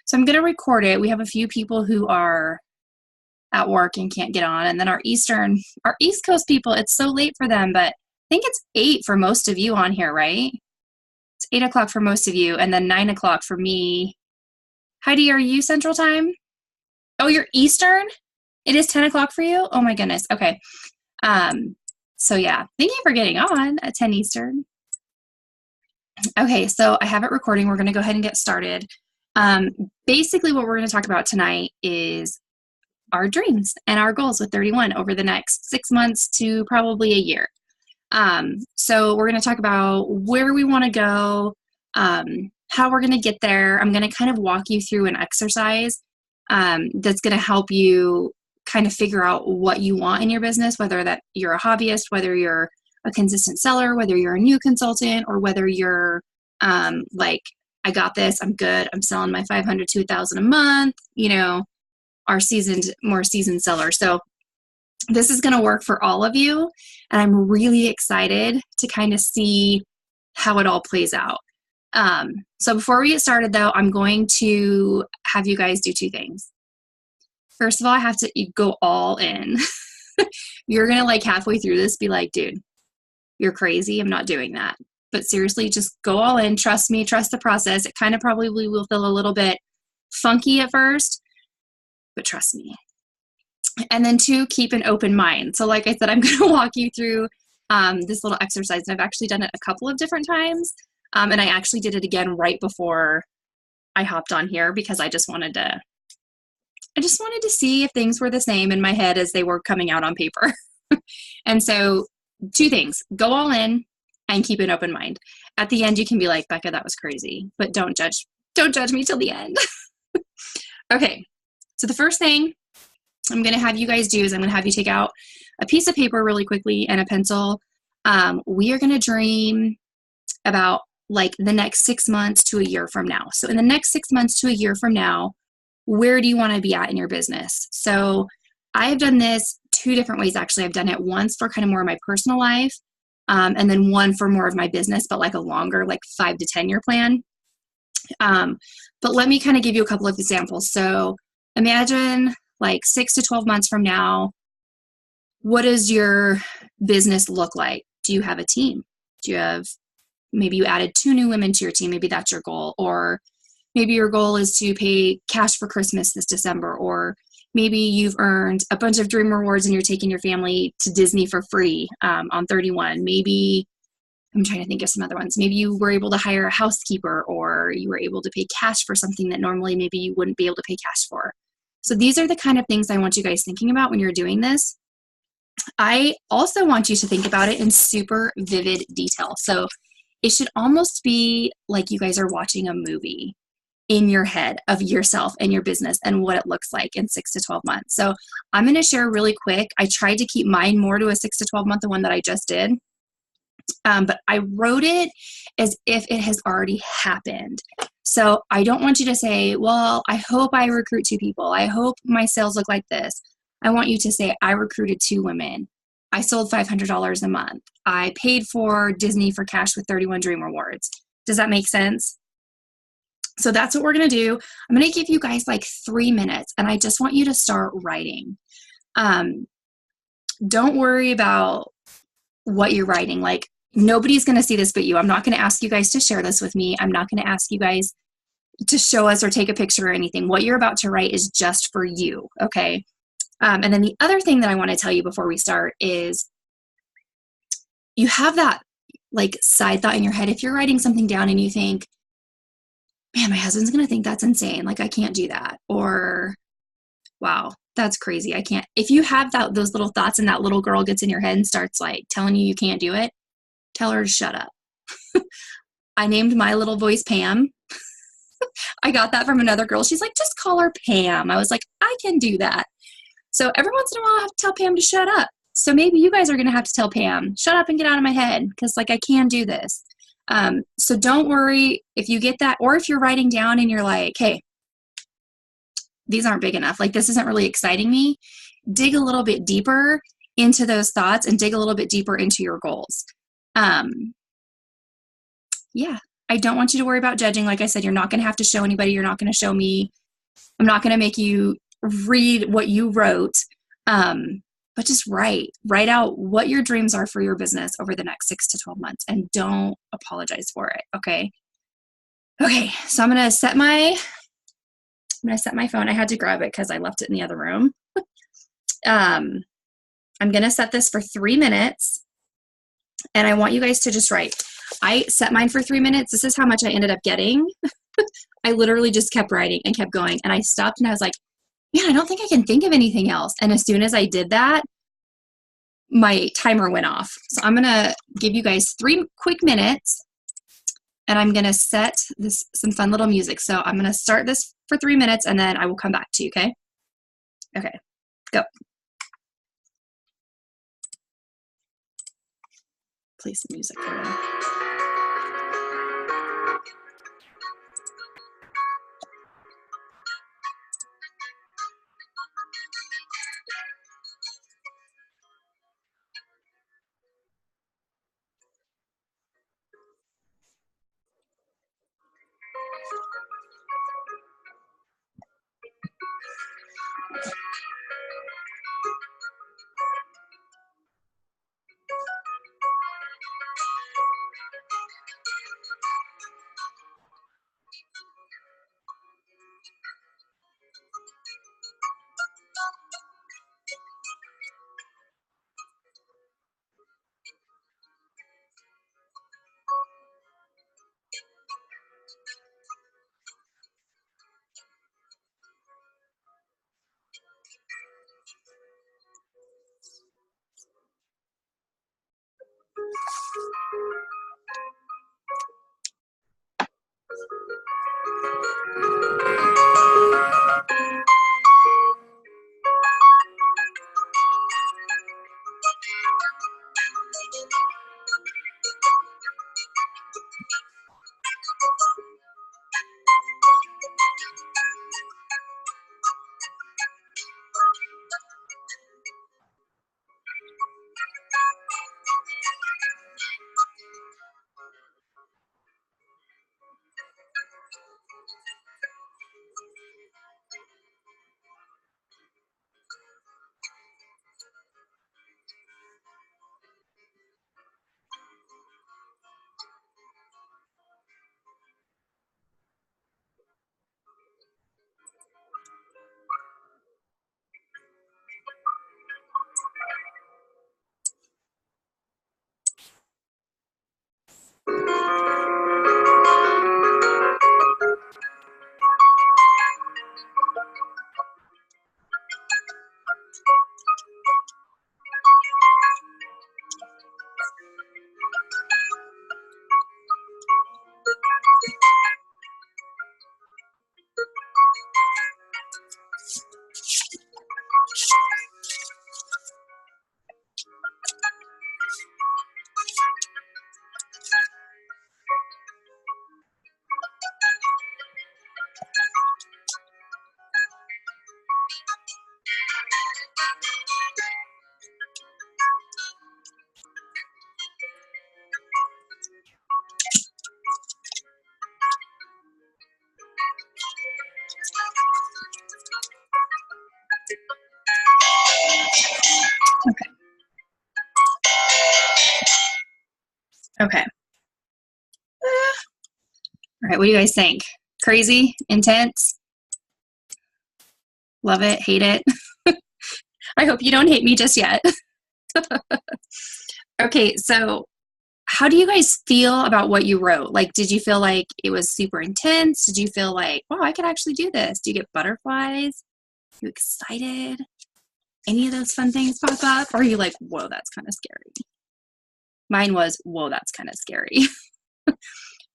So I'm going to record it. We have a few people who are at work and can't get on. And then our East Coast people, it's so late for them, but I think it's 8 for most of you on here, right? It's 8 o'clock for most of you, and then 9 o'clock for me. Heidi, are you Central Time? Oh, you're Eastern? It is 10 o'clock for you? Oh my goodness. Okay. So yeah, thank you for getting on at 10 Eastern. Okay, so I have it recording. We're going to go ahead and get started. Basically what we're going to talk about tonight is our dreams and our goals with 31 over the next 6 months to probably a year. So we're going to talk about where we want to go, how we're going to get there. I'm going to kind of walk you through an exercise that's going to help you kind of figure out what you want in your business, whether that you're a hobbyist, whether you're a consistent seller, whether you're a new consultant, or whether you're like, I got this, I'm good, I'm selling my 500 to 1,000 a month, you know, our more seasoned seller. So this is going to work for all of you. And I'm really excited to kind of see how it all plays out. So before we get started though, I'm going to have you guys do 2 things. First of all, I have to go all in. You're going to like halfway through this be like, dude, you're crazy. I'm not doing that. But seriously, just go all in. Trust me, trust the process. It kind of probably will feel a little bit funky at first, but trust me. And then 2, keep an open mind. So like I said, I'm going to walk you through this little exercise. And I've actually done it a couple of different times. And I actually did it again right before I hopped on here because I just wanted to see if things were the same in my head as they were coming out on paper. And so 2 things, go all in and keep an open mind. At the end, you can be like, Becca, that was crazy, but don't judge me till the end. Okay. So the first thing I'm going to have you guys do is I'm going to have you take out a piece of paper really quickly and a pencil. We are going to dream about like the next 6 months to a year from now. So in the next 6 months to a year from now, where do you want to be at in your business? So I have done this 2 different ways. Actually, I've done it once for kind of more of my personal life, and then one for more of my business, but like a longer, like 5 to 10 year plan. But let me kind of give you a couple of examples. So imagine like 6 to 12 months from now, what does your business look like? Do you have a team? Maybe you added 2 new women to your team. Maybe that's your goal. Or maybe your goal is to pay cash for Christmas this December. Or maybe you've earned a bunch of dream rewards and you're taking your family to Disney for free on 31. Maybe, I'm trying to think of some other ones. Maybe you were able to hire a housekeeper, or you were able to pay cash for something that normally maybe you wouldn't be able to pay cash for. So these are the kind of things I want you guys thinking about when you're doing this. I also want you to think about it in super vivid detail. So it should almost be like you guys are watching a movie in your head of yourself and your business and what it looks like in 6 to 12 months. So I'm going to share really quick. I tried to keep mine more to a 6 to 12 month, the one that I just did. But I wrote it as if it has already happened. So I don't want you to say, well, I hope I recruit 2 people. I hope my sales look like this. I want you to say, I recruited 2 women. I sold $500 a month. I paid for Disney for cash with 31 Dream Rewards. Does that make sense? So that's what we're going to do. I'm going to give you guys like 3 minutes, and I just want you to start writing. Don't worry about what you're writing. Like, nobody's going to see this but you. I'm not going to ask you guys to share this with me. I'm not going to ask you guys to show us or take a picture or anything. What you're about to write is just for you, okay? And then the other thing that I want to tell you before we start is you have that like side thought in your head. If you're writing something down and you think, man, my husband's going to think that's insane. Like, I can't do that. Or, wow, that's crazy. I can't. If you have those little thoughts and that little girl gets in your head and starts like telling you can't do it, tell her to shut up. I named my little voice Pam. I got that from another girl. She's like, just call her Pam. I was like, I can do that. So every once in a while, I have to tell Pam to shut up. So maybe you guys are going to have to tell Pam, shut up and get out of my head, because like I can do this. So don't worry if you get that, or if you're writing down and you're like, hey, these aren't big enough. Like, this isn't really exciting me. Dig a little bit deeper into those thoughts and dig a little bit deeper into your goals. Yeah. I don't want you to worry about judging. Like I said, you're not going to have to show anybody. You're not going to show me. I'm not going to make you read what you wrote. But just write out what your dreams are for your business over the next 6 to 12 months, and don't apologize for it. Okay. Okay. So I'm going to set my phone. I had to grab it because I left it in the other room. I'm going to set this for 3 minutes, and I want you guys to just write. I set mine for 3 minutes. This is how much I ended up getting. I literally just kept writing and kept going, and I stopped and I was like, man, I don't think I can think of anything else. And as soon as I did that, my timer went off. So I'm going to give you guys 3 quick minutes, and I'm going to set some fun little music. So I'm going to start this for 3 minutes, and then I will come back to you, okay? Okay, go. Play some music for you. Okay. All right, what do you guys think? Crazy? Intense? Love it? Hate it? I hope you don't hate me just yet. Okay, so how do you guys feel about what you wrote? Like, did you feel like it was super intense? Did you feel like, wow, I could actually do this? Do you get butterflies? Are you excited? Any of those fun things pop up? Or are you like, whoa, that's kind of scary? Mine was, whoa, that's kind of scary.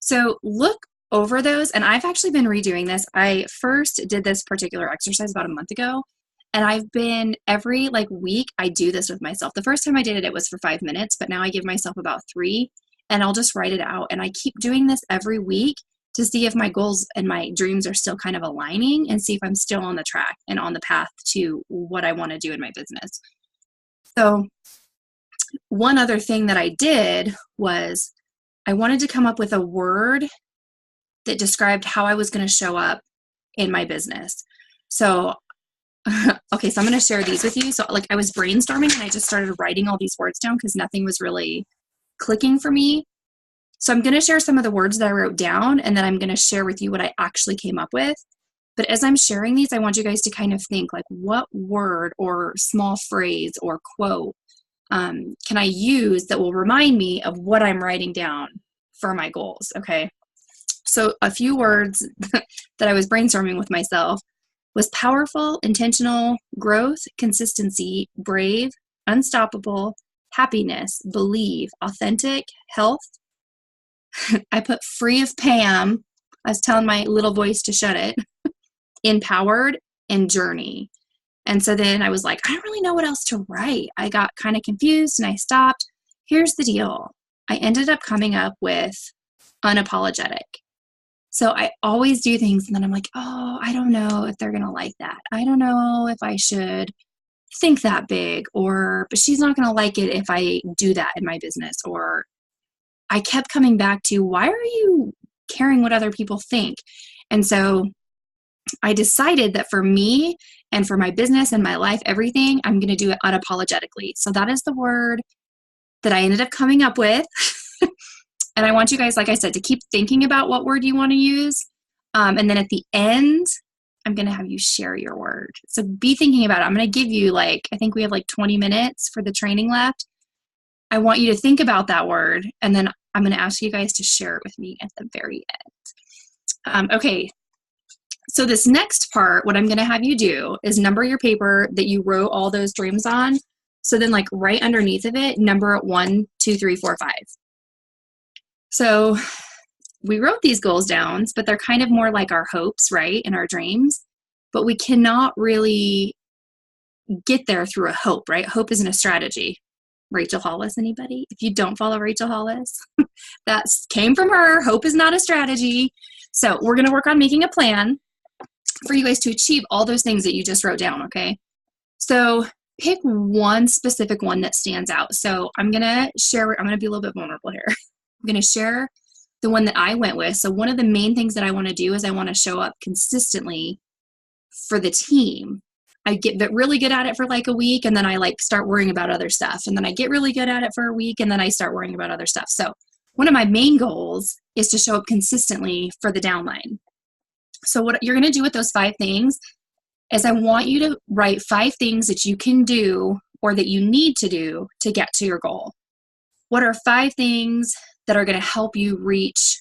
So look over those, and I've actually been redoing this. I first did this particular exercise about a month ago, and I've been every week I do this with myself. The first time I did it, it was for 5 minutes, but now I give myself about 3, and I'll just write it out. And I keep doing this every week to see if my goals and my dreams are still kind of aligning, and see if I'm still on the track and on the path to what I want to do in my business. So one other thing that I did was I wanted to come up with a word that described how I was going to show up in my business. So, okay, so I'm going to share these with you. So like I was brainstorming and I just started writing all these words down because nothing was really clicking for me. So I'm going to share some of the words that I wrote down, and then I'm going to share with you what I actually came up with. But as I'm sharing these, I want you guys to kind of think like, what word or small phrase or quote can I use that will remind me of what I'm writing down for my goals? Okay. So a few words that I was brainstorming with myself was powerful, intentional, growth, consistency, brave, unstoppable, happiness, believe, authentic, health. I put free of Pam. I was telling my little voice to shut it. Empowered and journey. And so then I was like, I don't really know what else to write. I got kind of confused and I stopped. Here's the deal. I ended up coming up with unapologetic. So I always do things and then I'm like, oh, I don't know if they're going to like that. I don't know if I should think that big, but she's not going to like it if I do that in my business. Or I kept coming back to, why are you caring what other people think? And so I decided that for me and for my business and my life, everything, I'm going to do it unapologetically. So that is the word that I ended up coming up with. And I want you guys, like I said, to keep thinking about what word you want to use. And then at the end, I'm going to have you share your word. So be thinking about it. I'm going to give you I think we have 20 minutes for the training left. I want you to think about that word. And then I'm going to ask you guys to share it with me at the very end. Okay. So this next part, what I'm going to have you do is number your paper that you wrote all those dreams on. So then right underneath of it, number it 1, 2, 3, 4, 5. So we wrote these goals down, but they're kind of more like our hopes, right? And our dreams, but we cannot really get there through a hope, right? Hope isn't a strategy. Rachel Hollis, anybody? If you don't follow Rachel Hollis, that came from her. Hope is not a strategy. So we're going to work on making a plan for you guys to achieve all those things that you just wrote down, okay? So pick one specific one that stands out. So I'm going to be a little bit vulnerable here. I'm going to share the one that I went with. So one of the main things that I want to do is I want to show up consistently for the team. I get really good at it for a week, and then I start worrying about other stuff. And then I get really good at it for a week, and then I start worrying about other stuff. So one of my main goals is to show up consistently for the downline. So what you're going to do with those 5 things is I want you to write 5 things that you can do or that you need to do to get to your goal. What are 5 things that are going to help you reach,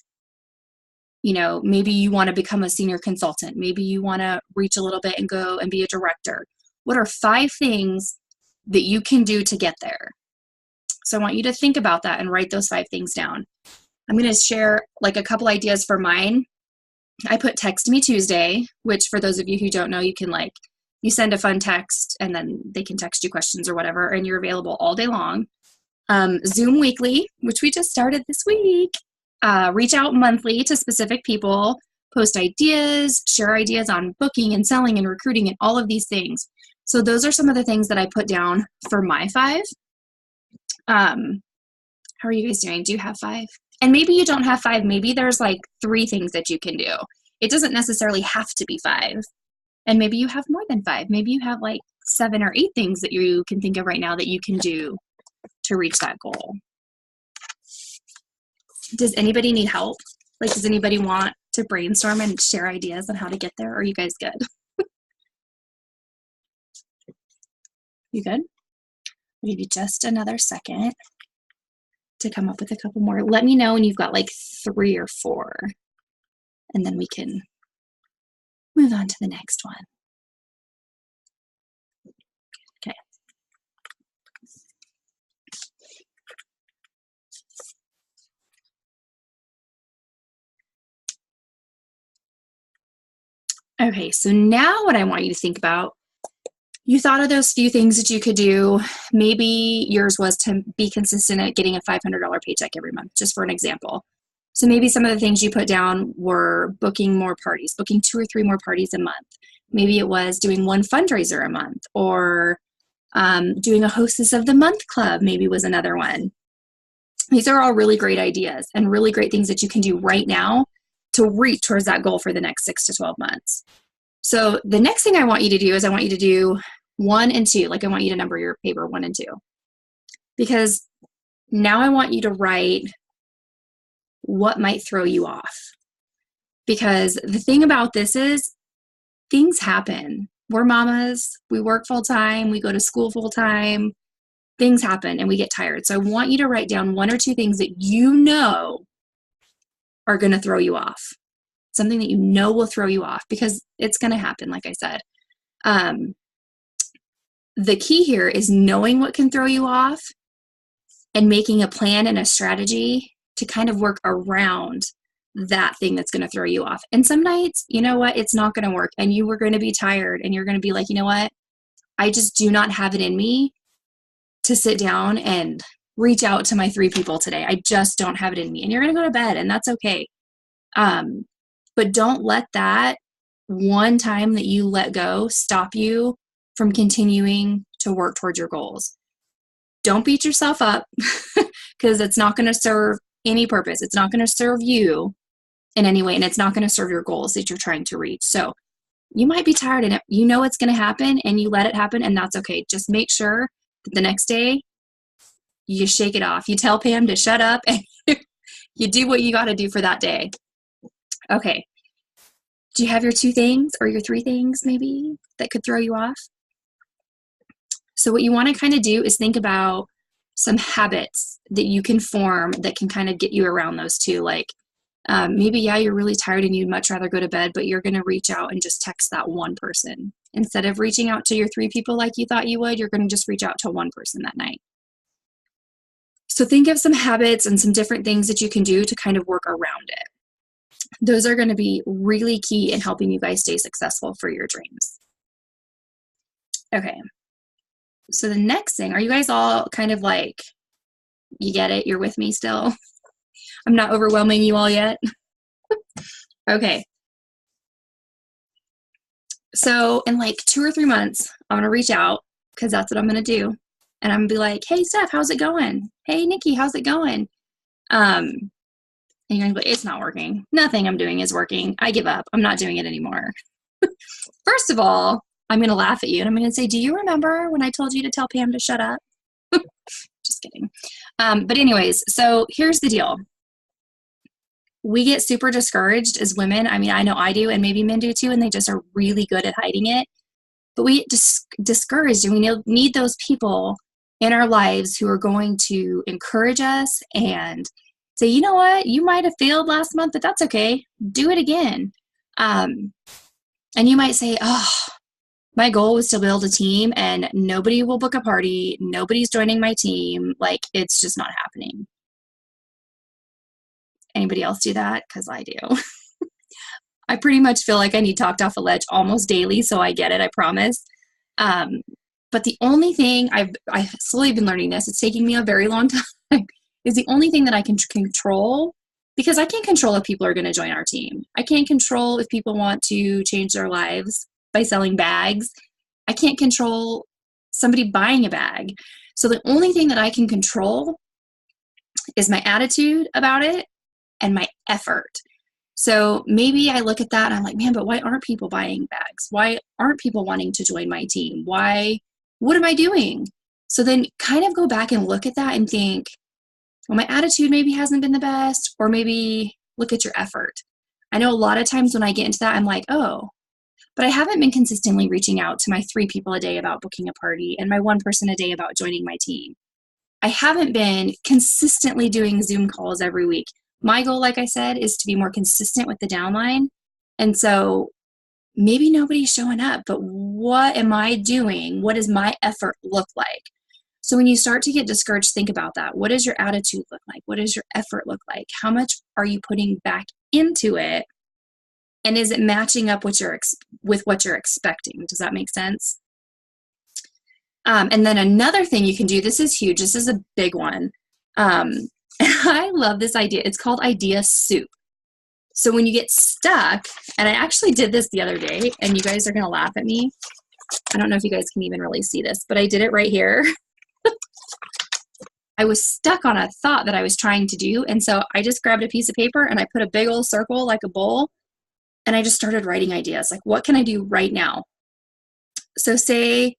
maybe you want to become a senior consultant. Maybe you want to reach a little bit and go and be a director. What are 5 things that you can do to get there? So I want you to think about that and write those 5 things down. I'm going to share a couple ideas for mine. I put text me Tuesday, which for those of you who don't know, you can you send a fun text and then they can text you questions or whatever, and you're available all day long. Zoom weekly, which we just started this week. Reach out monthly to specific people, post ideas, share ideas on booking and selling and recruiting and all of these things. So those are some of the things that I put down for my 5. How are you guys doing? Do you have 5? And maybe you don't have 5. Maybe there's 3 things that you can do. It doesn't necessarily have to be 5. And maybe you have more than 5. Maybe you have 7 or 8 things that you can think of right now that you can do to reach that goal. Does anybody need help? Does anybody want to brainstorm and share ideas on how to get there? Or are you guys good? You good? I'll give you just another second to come up with a couple more. Let me know when you've got 3 or 4, and then we can move on to the next one. Okay. Okay, so now what I want you to think about, you thought of those few things that you could do. Maybe yours was to be consistent at getting a $500 paycheck every month, just for an example. So maybe some of the things you put down were booking more parties, booking 2 or 3 more parties a month. Maybe it was doing 1 fundraiser a month, or doing a Hostess of the Month club maybe was another one. These are all really great ideas and really great things that you can do right now to reach towards that goal for the next 6 to 12 months. So the next thing I want you to do is I want you to do 1 and 2. Like I want you to number your paper 1 and 2. Because now I want you to write what might throw you off. Because the thing about this is things happen. We're mamas, we work full time, we go to school full time, things happen and we get tired. So I want you to write down 1 or 2 things that you know are going to throw you off. Something that you know will throw you off, because it's going to happen, like I said. The key here is knowing what can throw you off and making a plan and a strategy to kind of work around that thing that's going to throw you off. And some nights, you know what, it's not going to work and you are going to be tired and you're going to be like, you know what, I just do not have it in me to sit down and reach out to my 3 people today. I just don't have it in me. And you're going to go to bed, and that's okay. But don't let that one time that you let go stop you from continuing to work towards your goals. Don't beat yourself up because it's not going to serve any purpose. It's not going to serve you in any way, and it's not going to serve your goals that you're trying to reach. So you might be tired and you know it's going to happen and you let it happen, and that's okay. Just make sure that the next day you shake it off. You tell Pam to shut up and you do what you got to do for that day. Okay. Do you have your 2 things or your 3 things maybe that could throw you off? So what you want to kind of do is think about some habits that you can form that can kind of get you around those 2. Like maybe, yeah, you're really tired and you'd much rather go to bed, but you're going to reach out and just text that 1 person. Instead of reaching out to your 3 people like you thought you would, you're going to just reach out to 1 person that night. So think of some habits and some different things that you can do to kind of work around it. Those are going to be really key in helping you guys stay successful for your dreams. Okay. So the next thing, are you guys all kind of like, you get it? You're with me still? I'm not overwhelming you all yet? Okay. So in like 2 or 3 months, I'm going to reach out, because that's what I'm going to do. And I'm going to be like, hey, Steph, how's it going? Hey, Nikki, how's it going? And you're going to be like, it's not working. Nothing I'm doing is working. I give up. I'm not doing it anymore. First of all, I'm going to laugh at you and I'm going to say, do you remember when I told you to tell Pam to shut up? Just kidding. But anyways, so here's the deal. We get super discouraged as women. I mean, I know I do, and maybe men do too, and they just are really good at hiding it. But we get discouraged, and we need those people in our lives who are going to encourage us and say, you know what, you might have failed last month, but that's okay. Do it again. And you might say, oh, my goal was to build a team and nobody will book a party. Nobody's joining my team. Like, it's just not happening. Anybody else do that? Because I do. I pretty much feel like I need talked off a ledge almost daily, so I get it, I promise. But the only thing I've slowly been learning this, it's taking me a very long time, is the only thing that I can control, because I can't control if people are going to join our team. I can't control if people want to change their lives by selling bags. I can't control somebody buying a bag. So the only thing that I can control is my attitude about it and my effort. So maybe I look at that and I'm like, man, but why aren't people buying bags? Why aren't people wanting to join my team? What am I doing? So then kind of go back and look at that and think, well, my attitude maybe hasn't been the best, or maybe look at your effort. I know a lot of times when I get into that, I'm like, oh, but I haven't been consistently reaching out to my 3 people a day about booking a party and my 1 person a day about joining my team. I haven't been consistently doing Zoom calls every week. My goal, like I said, is to be more consistent with the downline. And so maybe nobody's showing up, but what am I doing? What does my effort look like? So when you start to get discouraged, think about that. What does your attitude look like? What does your effort look like? How much are you putting back into it? And is it matching up with what you're expecting? Does that make sense? And then another thing you can do, this is huge. This is a big one. I love this idea. It's called idea soup. So when you get stuck, and I actually did this the other day, and you guys are going to laugh at me. I don't know if you guys can even really see this, but I did it right here. I was stuck on a thought that I was trying to do. And so I just grabbed a piece of paper and I put a big old circle like a bowl. And I just started writing ideas. Like, what can I do right now? So say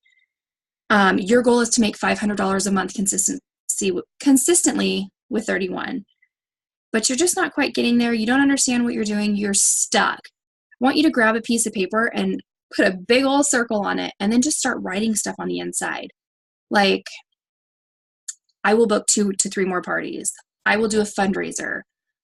your goal is to make $500 a month consistently with 31, but you're just not quite getting there. You don't understand what you're doing. You're stuck. I want you to grab a piece of paper and put a big old circle on it and then just start writing stuff on the inside. Like, I will book 2 to 3 more parties. I will do a fundraiser.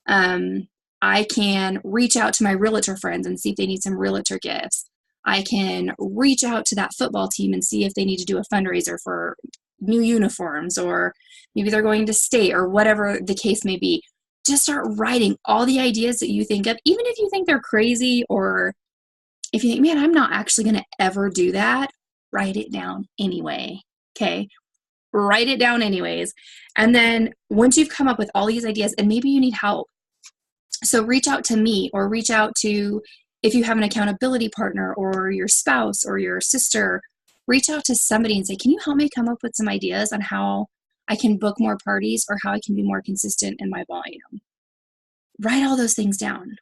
I can reach out to my realtor friends and see if they need some realtor gifts. I can reach out to that football team and see if they need to do a fundraiser for new uniforms, or maybe they're going to state, or whatever the case may be. Just start writing all the ideas that you think of, even if you think they're crazy, or if you think, man, I'm not actually going to ever do that, write it down anyway. Okay. Write it down anyways. And then once you've come up with all these ideas, and maybe you need help, so reach out to me, or reach out to, if you have an accountability partner or your spouse or your sister, reach out to somebody and say, can you help me come up with some ideas on how I can book more parties or how I can be more consistent in my volume? Write all those things down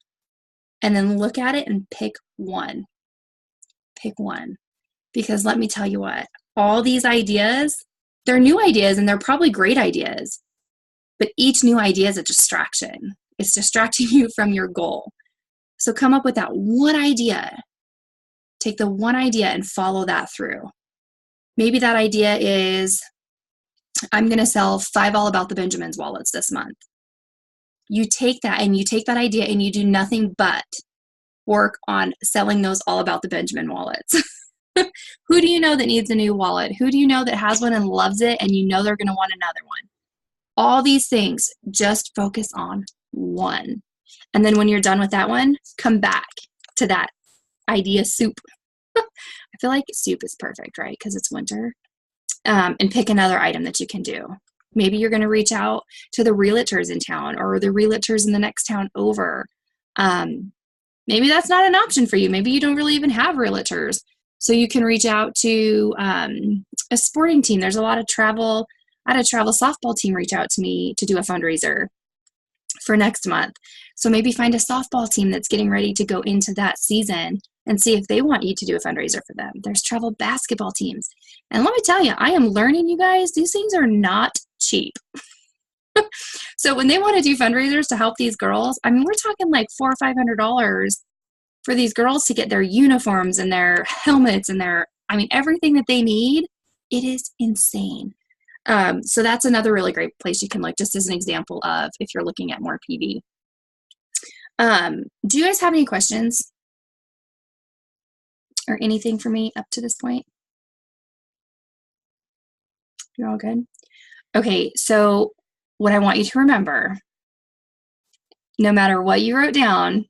and then look at it and pick one. Pick one. Because let me tell you what, all these ideas, they're new ideas and they're probably great ideas, but each new idea is a distraction. It's distracting you from your goal. So come up with that one idea. Take the one idea and follow that through. Maybe that idea is, I'm going to sell 5 All About the Benjamins wallets this month. You take that idea and you do nothing but work on selling those All About the Benjamin wallets. Who do you know that needs a new wallet? Who do you know that has one and loves it and you know they're going to want another one? All these things, just focus on one. And then when you're done with that one, come back to that idea soup. I feel like soup is perfect, right? Because it's winter. And pick another item that you can do. Maybe you're going to reach out to the realtors in town or the realtors in the next town over. Maybe that's not an option for you. Maybe you don't really even have realtors. So you can reach out to a sporting team. There's a lot of travel. I had a travel softball team reach out to me to do a fundraiser for next month. So maybe find a softball team that's getting ready to go into that season and see if they want you to do a fundraiser for them. There's travel basketball teams. And let me tell you, I am learning, you guys, these things are not cheap. So when they want to do fundraisers to help these girls, I mean, we're talking like $400 or $500 for these girls to get their uniforms and their helmets and everything that they need. It is insane. So that's another really great place you can look, just as an example of if you're looking at more PV. Do you guys have any questions or anything for me up to this point? You're all good? Okay, so what I want you to remember, no matter what you wrote down,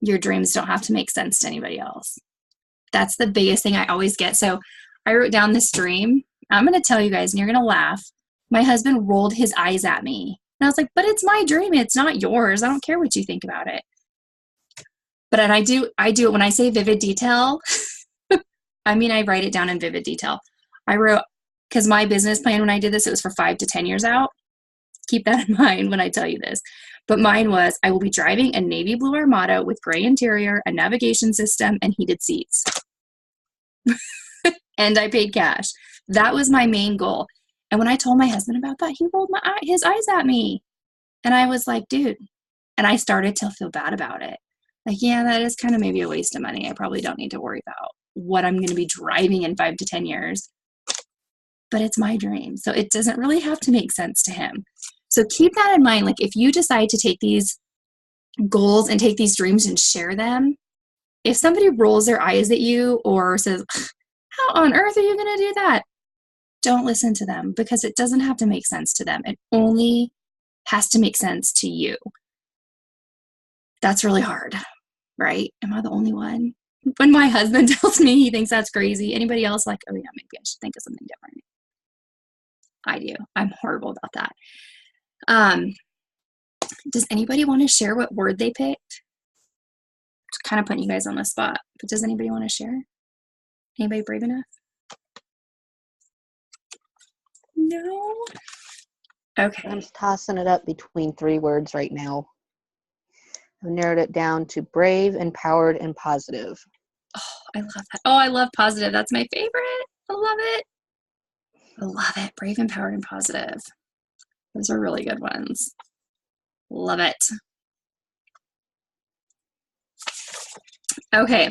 your dreams don't have to make sense to anybody else. That's the biggest thing I always get. So I wrote down this dream. I'm going to tell you guys, and you're going to laugh. My husband rolled his eyes at me. And I was like, but it's my dream. It's not yours. I don't care what you think about it. But I do it when I say vivid detail. I mean, I write it down in vivid detail. I wrote, because my business plan when I did this, it was for 5 to 10 years out. Keep that in mind when I tell you this. But mine was, I will be driving a navy blue Armada with gray interior, a navigation system, and heated seats. And I paid cash. That was my main goal. And when I told my husband about that, he rolled his eyes at me. And I was like, dude. And I started to feel bad about it. Like, yeah, that is kind of maybe a waste of money. I probably don't need to worry about what I'm going to be driving in 5 to 10 years. But it's my dream. So it doesn't really have to make sense to him. So keep that in mind. Like, if you decide to take these goals and take these dreams and share them, if somebody rolls their eyes at you or says, how on earth are you going to do that? Don't listen to them, because it doesn't have to make sense to them. It only has to make sense to you. That's really hard, right? Am I the only one? When my husband tells me he thinks that's crazy, anybody else like, oh yeah, maybe I should think of something different? I do. I'm horrible about that. Does anybody want to share what word they picked? It's kind of putting you guys on the spot, but does anybody want to share? Anybody brave enough? no. Okay. I'm tossing it up between 3 words right now. I've narrowed it down to brave, empowered, and positive. Oh, I love that. Oh, I love positive. That's my favorite. I love it. I love it. Brave, empowered, and positive. Those are really good ones. Love it. Okay.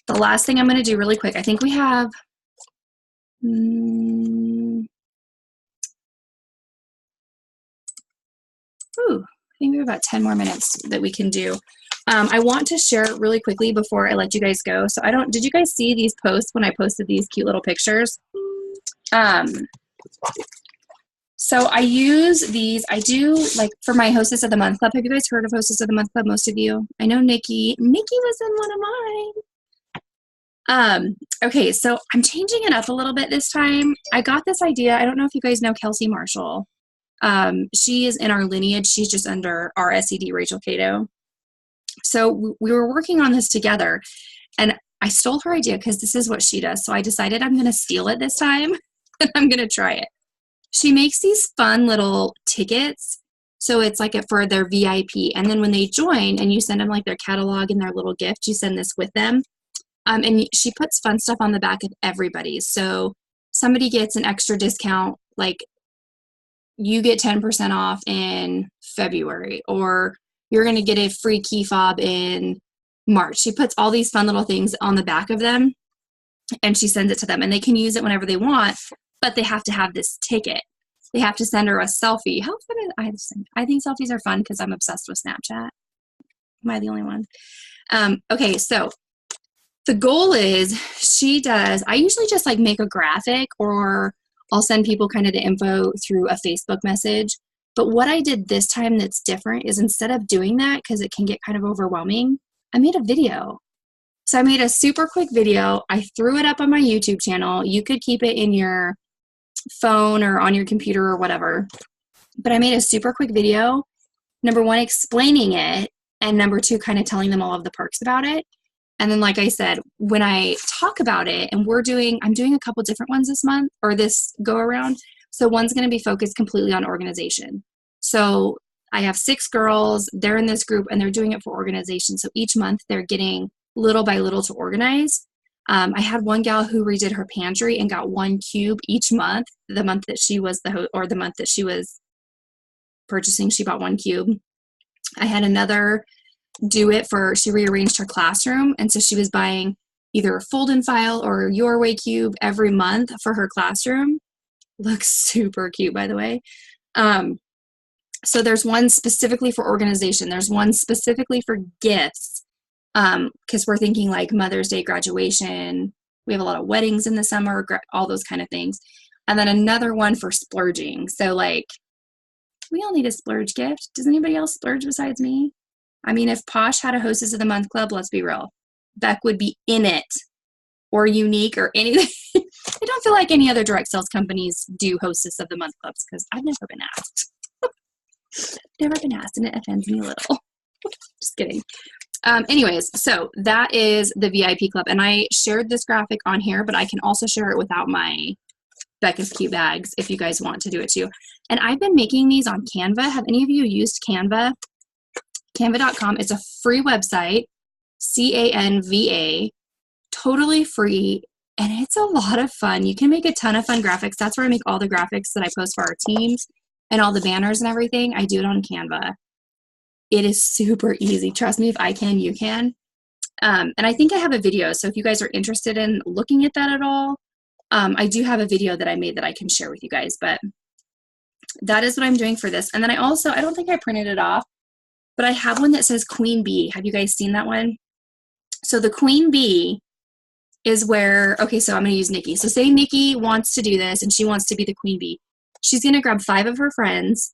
The last thing I'm going to do really quick. I think we have I think we have about 10 more minutes that we can do. I want to share really quickly before I let you guys go. So did you guys see these posts when I posted these cute little pictures? So I use these, I do like for my Hostess of the Month Club. Have you guys heard of Hostess of the Month Club? Most of you. I know Nikki was in one of mine. Okay, so I'm changing it up a little bit this time. I got this idea. I don't know if you guys know Kelsey Marshall. She is in our lineage. She's just under our SED, Rachel Cato. So we were working on this together, and I stole her idea because this is what she does. So I decided I'm going to steal it this time, and I'm going to try it. She makes these fun little tickets. So it's like for their VIP. And then when they join and you send them like their catalog and their little gift, you send this with them. And she puts fun stuff on the back of everybody's. So somebody gets an extra discount, like you get 10% off in February, or you're going to get a free key fob in March. She puts all these fun little things on the back of them, and she sends it to them, and they can use it whenever they want, but they have to have this ticket. They have to send her a selfie. How fun is I think selfies are fun because I'm obsessed with Snapchat. Am I the only one? Okay, so the goal is I usually just like make a graphic, or I'll send people kind of the info through a Facebook message. But what I did this time that's different is instead of doing that, because it can get kind of overwhelming, I made a video. So I made a super quick video. I threw it up on my YouTube channel. You could keep it in your phone or on your computer or whatever. But I made a super quick video, number 1, explaining it, and number 2, kind of telling them all of the perks about it. And then, like I said, when I talk about it, and I'm doing a couple different ones this month, or this go around. So one's going to be focused completely on organization. So I have 6 girls, they're in this group, and they're doing it for organization. So each month they're getting little by little to organize. I had one gal who redid her pantry and got 1 cube each month. The month that she was the month that she was purchasing, she bought 1 cube. I had another she rearranged her classroom, and so she was buying either a fold and file or Your Way cube every month for her classroom. Looks super cute, by the way. So there's one specifically for organization. There's one specifically for gifts, because we're thinking like Mother's Day, graduation. We have a lot of weddings in the summer, all those kind of things. And then another one for splurging. So like, we all need a splurge gift. Does anybody else splurge besides me? I mean, if Posh had a Hostess of the Month Club, let's be real, Beck would be in it, or Unique, or anything. I don't feel like any other direct sales companies do Hostess of the Month Clubs because I've never been asked. Never been asked, and it offends me a little. Just kidding. Anyways, so that is the VIP Club, and I shared this graphic on here, but I can also share it without my Becca's Cute Bags if you guys want to do it too. And I've been making these on Canva. Have any of you used Canva? Canva.com. It's a free website, Canva, totally free, and it's a lot of fun. You can make a ton of fun graphics. That's where I make all the graphics that I post for our teams and all the banners and everything. I do it on Canva. It is super easy. Trust me, if I can, you can. And I think I have a video, so if you guys are interested in looking at that at all, I do have a video that I made that I can share with you guys, but that is what I'm doing for this. And then I don't think I printed it off, but I have one that says Queen Bee. Have you guys seen that one? So the Queen Bee is where, okay, so I'm going to use Nikki. So say Nikki wants to do this and she wants to be the Queen Bee. She's going to grab 5 of her friends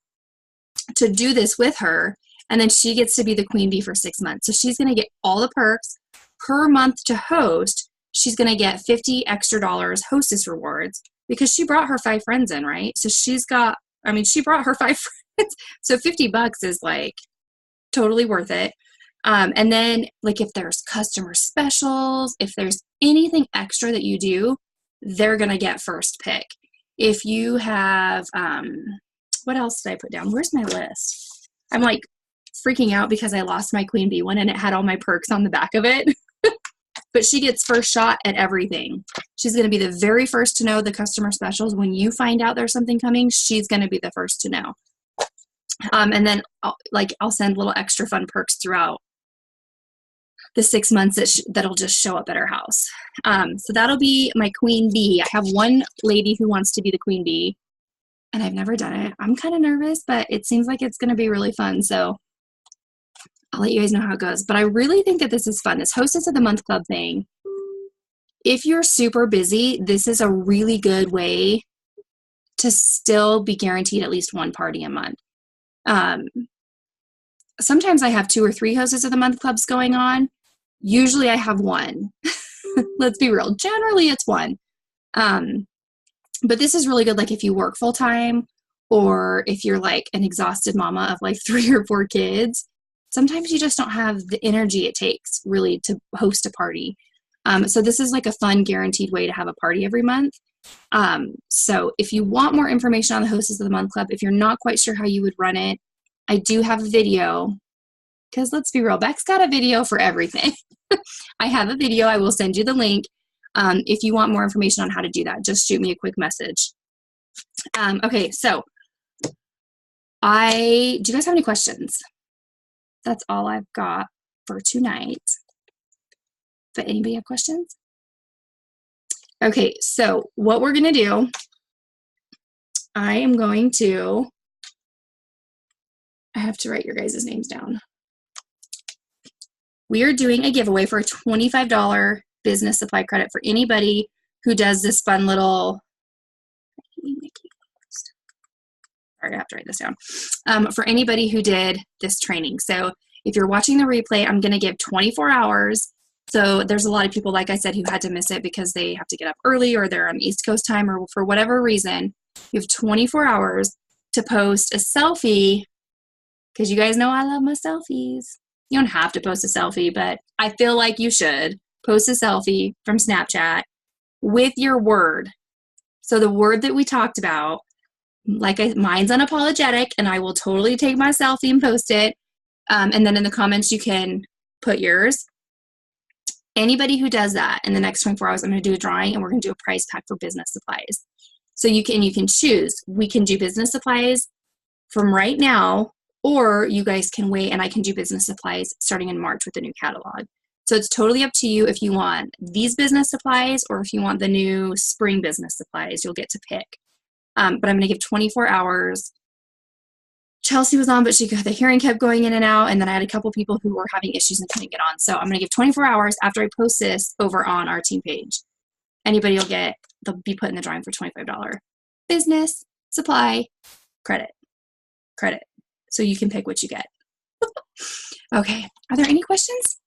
to do this with her, and then she gets to be the Queen Bee for 6 months. So she's going to get all the perks. Per month to host, she's going to get $50 extra hostess rewards because she brought her 5 friends in, right? So she brought her 5 friends. So $50 is like totally worth it. And then like if there's customer specials, if there's anything extra that you do, they're going to get first pick. If you have, what else did I put down? Where's my list? I'm like freaking out because I lost my queen bee one and it had all my perks on the back of it. But she gets first shot at everything. She's going to be the very first to know the customer specials. When you find out there's something coming, she's going to be the first to know. And then I'll send little extra fun perks throughout the 6 months that'll just show up at our house. So that'll be my queen bee. I have one lady who wants to be the queen bee, and I've never done it. I'm kind of nervous, but it seems like it's going to be really fun. So I'll let you guys know how it goes. But I really think that this is fun. This Hostess of the Month Club thing. If you're super busy, this is a really good way to still be guaranteed at least one party a month. Sometimes I have 2 or 3 Hostess of the Month clubs going on. Usually I have one. Let's be real. Generally it's one. But this is really good, like if you work full time or if you're like an exhausted mama of like 3 or 4 kids. Sometimes you just don't have the energy it takes really to host a party. So this is like a fun guaranteed way to have a party every month. So if you want more information on the Hostess of the Month Club, if you're not quite sure how you would run it, I do have a video, because let's be real, Beck's got a video for everything. I have a video. I will send you the link. If you want more information on how to do that, just shoot me a quick message. Okay, so do you guys have any questions? That's all I've got for tonight. But anybody have questions? Okay, so what we're going to do, I have to write your guys' names down. We are doing a giveaway for a $25 business supply credit for anybody who does this fun little, I have to write this down, for anybody who did this training. So if you're watching the replay, I'm going to give 24 hours. So there's a lot of people, like I said, who had to miss it because they have to get up early or they're on East Coast time or for whatever reason. You have 24 hours to post a selfie, because you guys know I love my selfies. You don't have to post a selfie, but I feel like you should post a selfie from Snapchat with your word. So the word that we talked about, mine's unapologetic, and I will totally take my selfie and post it. And then in the comments, you can put yours. Anybody who does that in the next 24 hours, I'm going to do a drawing, and we're going to do a prize pack for business supplies. So you can choose. We can do business supplies from right now, or you guys can wait and I can do business supplies starting in March with the new catalog. So it's totally up to you if you want these business supplies or if you want the new spring business supplies. You'll get to pick. But I'm going to give 24 hours. Chelsea was on, but the hearing kept going in and out, and then I had a couple people who were having issues and couldn't get on. So I'm going to give 24 hours after I post this over on our team page. Anybody they'll be put in the drawing for $25 business supply credit. So you can pick what you get. Okay. Are there any questions?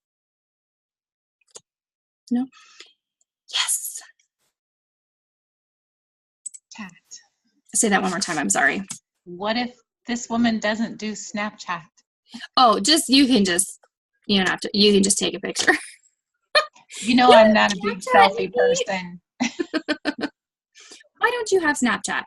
No? Yes. Chat. Say that one more time. I'm sorry. What if this woman doesn't do Snapchat? Oh, you can just take a picture. You know, I'm not a big selfie person. Why don't you have Snapchat?